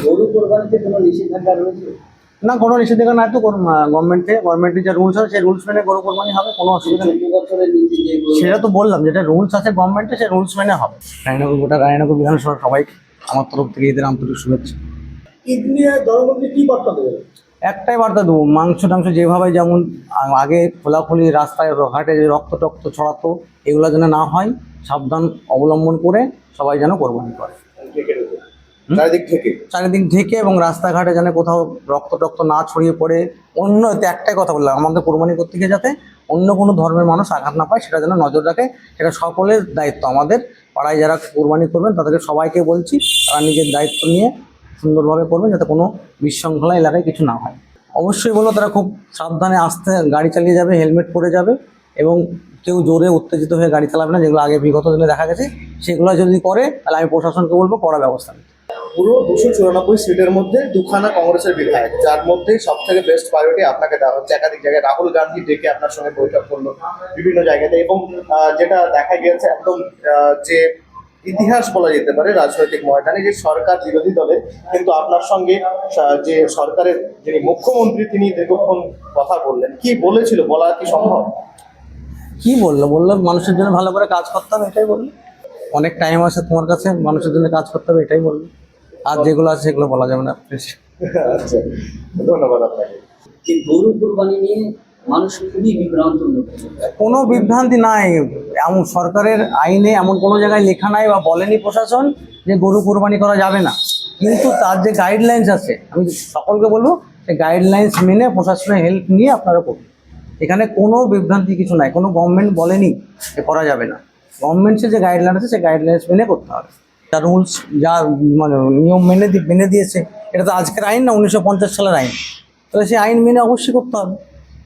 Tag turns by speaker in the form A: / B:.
A: গরু কোরবানিতে কোনো নিষেধাজ্ঞা রয়েছে?
B: না, কোনো নিষেধাজ্ঞা নাই তো। গভর্নমেন্টের যে রুলস আছে সেই রুলস মেনে গরু কোরবানি হবে, কোনো অসুবিধা নেই।
A: 14 বছরের নিচে যে গরু,
B: সেটা তো বললাম, যেটা রুলস আছে গভর্নমেন্টের সেই রুলস মেনে হবে। গোটা রায়নগর বিধানসভা সবাইকে আমার তরফ থেকে এদের আন্তরিক শুভেচ্ছা।
C: ঈদ নিয়ে জনগণকে কি বার্তা দেবে?
B: একটাই বার্তা দেবো, মাংস টাংস যেভাবে যেমন আগে খোলাখুলি রাস্তায় ঘাটে যে রক্ত টক্ত ছড়াতো, এগুলো যেন না হয়, সাবধান অবলম্বন করে সবাই যেন কোরবানি করে। চারিদিক ঢেকে এবং রাস্তাঘাটে যেন কোথাও রক্ত টক্ত না ছড়িয়ে পড়ে। অন্য এতে একটাই কথা বললাম, আমাদের কোরবানি করতে গিয়ে যাতে অন্য কোনো ধর্মের মানুষ আঘাত না পায় সেটা যেন নজর রাখে। সেটা সকলের দায়িত্ব। আমাদের পাড়ায় যারা কোরবানি করবেন তাদেরকে সবাইকে বলছি, তারা নিজের দায়িত্ব নিয়ে সুন্দরভাবে করবেন, যাতে কোনো বিশৃঙ্খলা এলাকায় কিছু না হয়। অবশ্যই বলবো তারা খুব সাবধানে আস্তে গাড়ি চালিয়ে যাবে, হেলমেট পরে যাবে এবং কেউ জোরে উত্তেজিত হয়ে গাড়ি চালাবে না, যেগুলো আগে বিগত দিনে দেখা গেছে। সেগুলো যদি করে তাহলে আমি প্রশাসনকে বলবো কড়া ব্যবস্থা নিতে।
C: পুরো 294 সিটের মধ্যে দুখানা কংগ্রেসের বিধায়ক, যার মধ্যে সব থেকে বেস্ট প্রায়োরিটি আপনাকে দেওয়া হচ্ছে। একাধিক জায়গায় রাহুল গান্ধী ডেকে আপনার সঙ্গে বৈঠক করলো বিভিন্ন জায়গাতে, এবং যেটা দেখা গিয়েছে একদম যে ইতিহাস বলা যেতে পারে রাজনৈতিক ময়দানে, যে সরকার বিরোধী দলের কিন্তু আপনার সঙ্গে যে সরকারের যিনি মুখ্যমন্ত্রী তিনি দীর্ঘক্ষণ কথা বললেন। কি বলেছিল, বলা কি সম্ভব?
B: কি বললো মানুষের জন্য ভালো করে কাজ করতে হবে, এটাই বললো। অনেক টাইম আছে তোমার কাছে, মানুষের জন্য কাজ করতে হবে, এটাই বললো। আর যেগুলো আছে সেগুলো বলা যাবে না।
C: আচ্ছা, ধন্যবাদ আপনাকে।
A: যে গরু কোরবানি নিয়ে মানুষ খুবই বিভ্রান্ত হচ্ছে।
B: কোনো বিভ্রান্তি নাই, এমন সরকারের আইনে এমন কোনো জায়গায় লেখা নাই বা বলেনি প্রশাসন যে গরু কোরবানি করা যাবে না। কিন্তু তার যে গাইডলাইন্স আছে, আমি সকলকে বলবো সেই গাইডলাইন্স মেনে প্রশাসনের হেল্প নিয়ে আপনারা করুন। এখানে কোনো বিভ্রান্তি কিছু নাই, কোনো গভর্নমেন্ট বলেনি যে করা যাবে না। গভর্নমেন্টের যে গাইডলাইন আছে সেই গাইডলাইন্স মেনে করতে হবে। যা রুলস, যা মানে নিয়ম মেনে দিয়েছে, এটা তো আজকের আইন না, 1950 সালের আইন। তাহলে সেই আইন মেনে অবশ্যই করতে হবে।